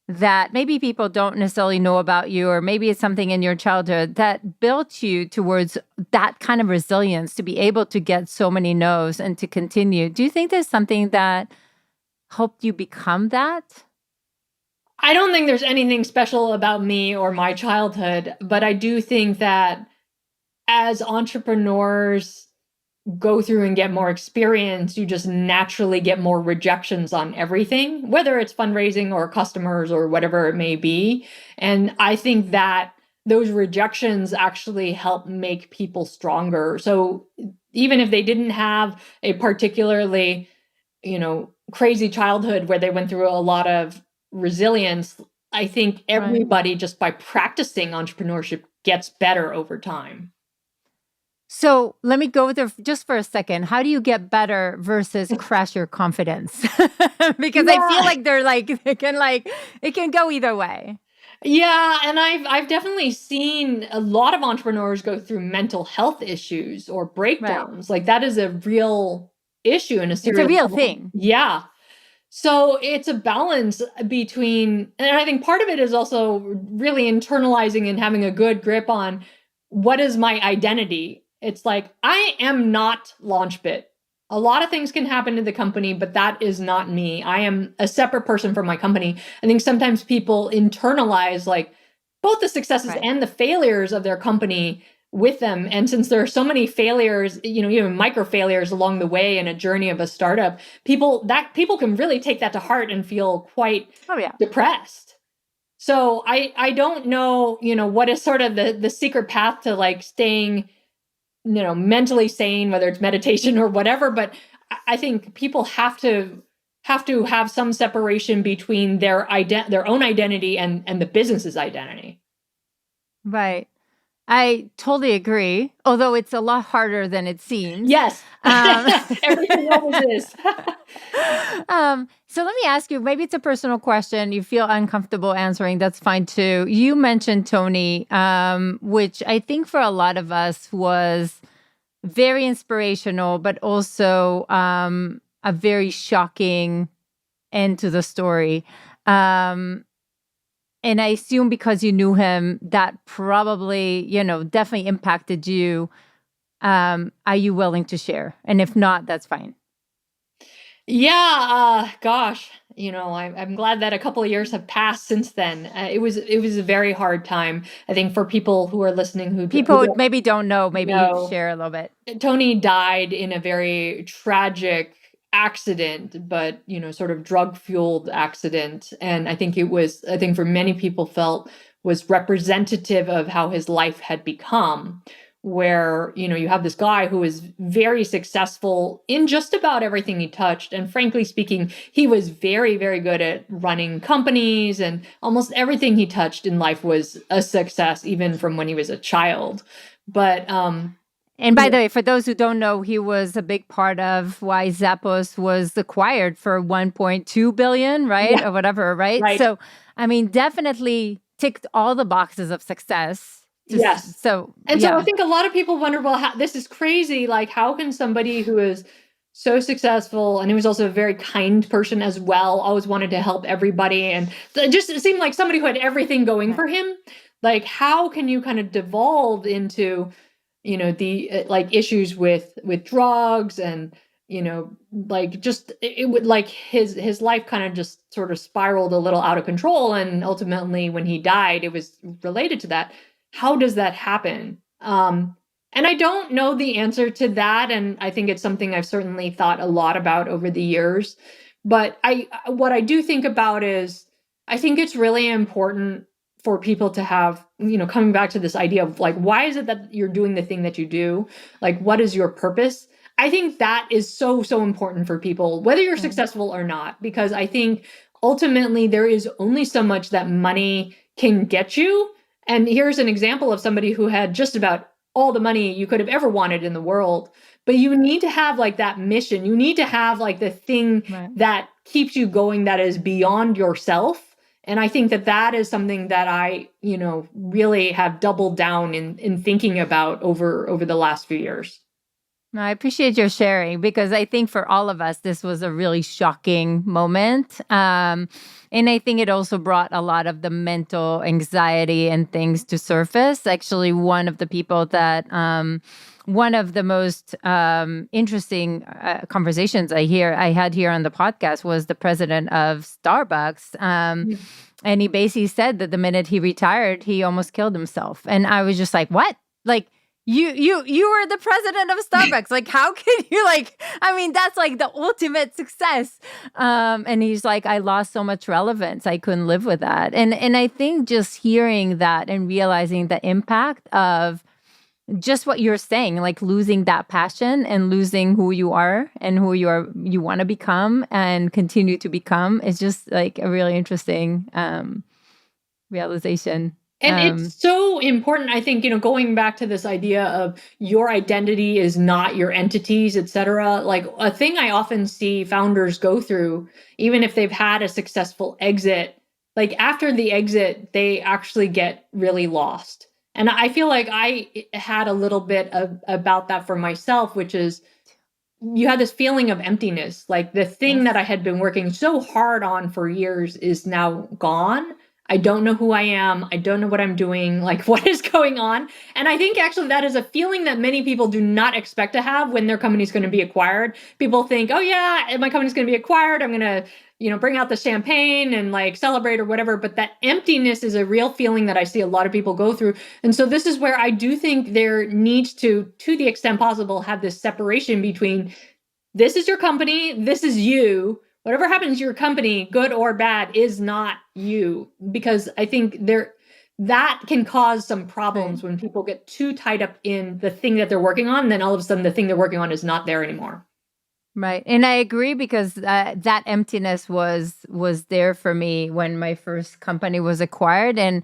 that maybe people don't necessarily know about you, or maybe it's something in your childhood that built you towards that kind of resilience to be able to get so many no's and to continue? Do you think there's something that helped you become that? I don't think there's anything special about me or my childhood, but I do think that as entrepreneurs go through and get more experience, you just naturally get more rejections on everything, whether it's fundraising or customers or whatever it may be. And I think that those rejections actually help make people stronger. So even if they didn't have a particularly, crazy childhood where they went through a lot of resilience, I think everybody just by practicing entrepreneurship gets better over time. So let me go there just for a second. How do you get better versus crash your confidence? Because I feel like it can go either way. Yeah, and I've definitely seen a lot of entrepreneurs go through mental health issues or breakdowns. Like that is a real issue and a serious It's a real problem. thing. Yeah. So it's a balance between, and I think part of it is also really internalizing and having a good grip on what is my identity. It's like, I am not LaunchBit. A lot of things can happen to the company, but that is not me. I am a separate person from my company. I think sometimes people internalize like both the successes Right. and the failures of their company with them. And since there are so many failures, even micro failures along the way in a journey of a startup, people can really take that to heart and feel quite Oh yeah. depressed. So I don't know, what is sort of the secret path to like staying, mentally sane, whether it's meditation or whatever, but I think people have some separation between their own identity and the business's identity. Right. I totally agree, although it's a lot harder than it seems. Yes. Um, Everything always is. so let me ask you, maybe it's a personal question. You feel uncomfortable answering, that's fine too. You mentioned Tony, which I think for a lot of us was very inspirational, but also a very shocking end to the story. Um, and I assume because you knew him, that probably, definitely impacted you. Are you willing to share? And if not, that's fine. Yeah, gosh, I'm glad that a couple of years have passed since then. It was a very hard time. I think for people who are listening who People don't maybe don't know, maybe know, share a little bit. Tony died in a very tragic accident, but sort of drug fueled accident. And I think for many people felt was representative of how his life had become, where, you have this guy who was very successful in just about everything he touched. And frankly speaking, he was very, very good at running companies, and almost everything he touched in life was a success, even from when he was a child. But, And by the way, for those who don't know, he was a big part of why Zappos was acquired for 1.2 billion, right? yeah, Or whatever, right? right. So, I mean, definitely ticked all the boxes of success. Yes. So, And so I yeah. think a lot of people wonder, well, this is crazy. Like, how can somebody who is so successful, and he was also a very kind person as well, always wanted to help everybody, and it seemed like somebody who had everything going Right. for him. Like, how can you kind of devolve into, the like issues with drugs, and like just it would like his life kind of just sort of spiraled a little out of control, and ultimately when he died, it was related to that. How does that happen? And I don't know the answer to that, and I think it's something I've certainly thought a lot about over the years. But what I do think about is, I think it's really important for people to have, coming back to this idea of like, why is it that you're doing the thing that you do? Like, what is your purpose? I think that is so, so important for people, whether you're Right. successful or not, because I think ultimately there is only so much that money can get you. And here's an example of somebody who had just about all the money you could have ever wanted in the world. But you need to have like that mission. You need to have like the thing Right. that keeps you going, that is beyond yourself. And I think that is something that I, really have doubled down in thinking about over the last few years. No, I appreciate your sharing because I think for all of us, this was a really shocking moment. And I think it also brought a lot of the mental anxiety and things to surface. Actually, one of the people that, one of the most interesting conversations I had here on the podcast was the president of Starbucks. Yeah. And he basically said that the minute he retired, he almost killed himself. And I was just like, what? Like, you were the president of Starbucks. Like, how can you I mean, that's like the ultimate success. And he's like, I lost so much relevance. I couldn't live with that. And I think just hearing that and realizing the impact of just what you're saying, like losing that passion and losing who you are and who you want to become and continue to become is just like a really interesting realization. And it's so important, I think, going back to this idea of your identity is not your entities, et cetera. Like, a thing I often see founders go through, even if they've had a successful exit, like after the exit, they actually get really lost. And I feel like I had a little bit about that for myself, which is, you had this feeling of emptiness. Like the thing that I had been working so hard on for years is now gone. I don't know who I am. I don't know what I'm doing. Like, what is going on? And I think actually that is a feeling that many people do not expect to have when their company is going to be acquired. People think, oh yeah, my company's going to be acquired. I'm going to, bring out the champagne and like celebrate or whatever. But that emptiness is a real feeling that I see a lot of people go through. And so this is where I do think there needs to the extent possible, have this separation between this is your company, this is you. Whatever happens to your company, good or bad, is not you. Because I think that can cause some problems when people get too tied up in the thing that they're working on. Then all of a sudden the thing they're working on is not there anymore. Right. And I agree, because that emptiness was there for me when my first company was acquired. And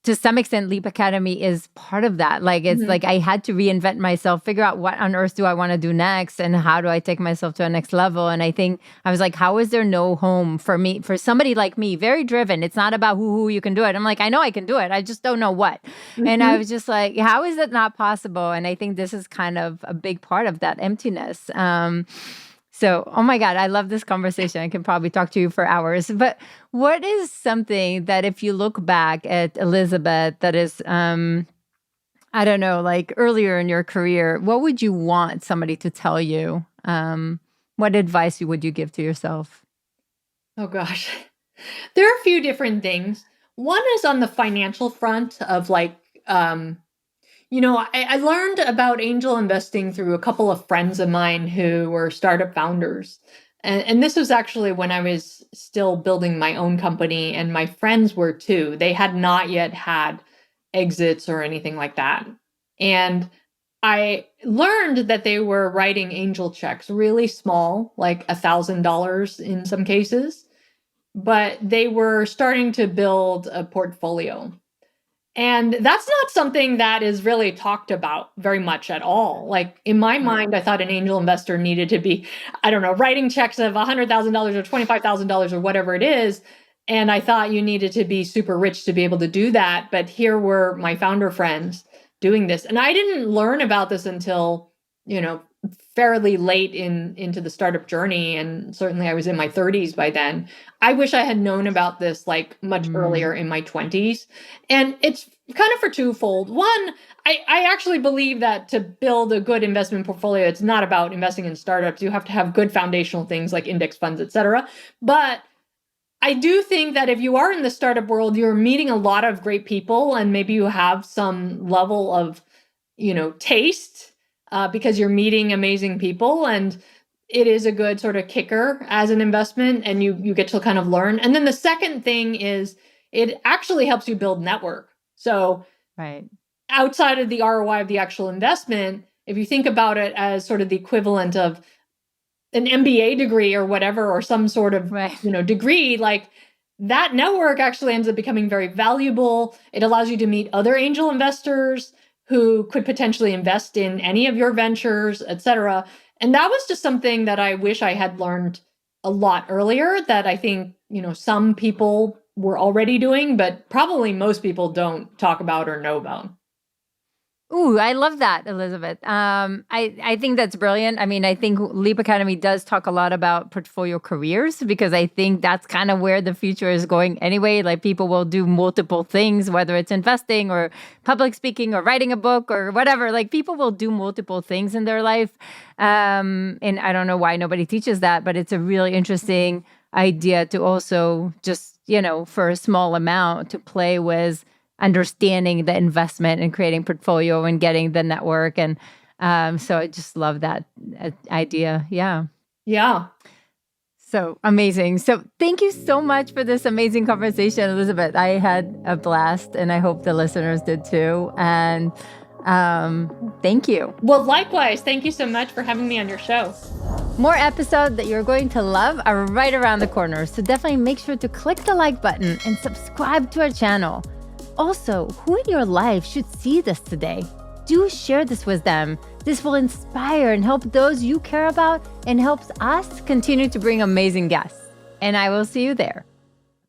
to some extent, Leap Academy is part of that. Like, it's like I had to reinvent myself, figure out what on earth do I want to do next, and how do I take myself to a next level. And I think I was like, how is there no home for me, for somebody like me, very driven? It's not about who you can do it. I'm like, I know I can do it. I just don't know what. And I was just like, how is it not possible? And I think this is kind of a big part of that emptiness. So, oh my God, I love this conversation. I can probably talk to you for hours. But what is something that, if you look back at Elizabeth, that is, I don't know, like earlier in your career, what would you want somebody to tell you? What advice would you give to yourself? Oh gosh, there are a few different things. One is on the financial front of like, I learned about angel investing through a couple of friends of mine who were startup founders. And this was actually when I was still building my own company, and my friends were too. They had not yet had exits or anything like that. And I learned that they were writing angel checks, really small, like $1,000 in some cases, but they were starting to build a portfolio. And that's not something that is really talked about very much at all. Like in my mind, I thought an angel investor needed to be, I don't know, writing checks of $100,000 or $25,000 or whatever it is. And I thought you needed to be super rich to be able to do that. But here were my founder friends doing this. And I didn't learn about this until, fairly late into the startup journey. And certainly I was in my 30s by then. I wish I had known about this like much earlier in my 20s. And it's kind of for twofold. One, I actually believe that to build a good investment portfolio, it's not about investing in startups. You have to have good foundational things like index funds, et cetera. But I do think that if you are in the startup world, you're meeting a lot of great people, and maybe you have some level of, taste, because you're meeting amazing people, and it is a good sort of kicker as an investment, and you get to kind of learn. And then the second thing is it actually helps you build network. So outside of the ROI of the actual investment, if you think about it as sort of the equivalent of an MBA degree or whatever, or some sort of, degree, like that network actually ends up becoming very valuable. It allows you to meet other angel investors who could potentially invest in any of your ventures, et cetera. And that was just something that I wish I had learned a lot earlier, that I think, some people were already doing, but probably most people don't talk about or know about. Ooh, I love that, Elizabeth. I think that's brilliant. I mean, I think Leap Academy does talk a lot about portfolio careers, because I think that's kind of where the future is going anyway. Like, people will do multiple things, whether it's investing or public speaking or writing a book or whatever. Like, people will do multiple things in their life. And I don't know why nobody teaches that, but it's a really interesting idea to also just, for a small amount, to play with understanding the investment and creating portfolio and getting the network. And so I just love that idea. Yeah. Yeah. So amazing. So thank you so much for this amazing conversation, Elizabeth. I had a blast, and I hope the listeners did too. And thank you. Well, likewise. Thank you so much for having me on your show. More episodes that you're going to love are right around the corner. So definitely make sure to click the like button and subscribe to our channel. Also, who in your life should see this today? Do share this with them. This will inspire and help those you care about, and helps us continue to bring amazing guests. And I will see you there.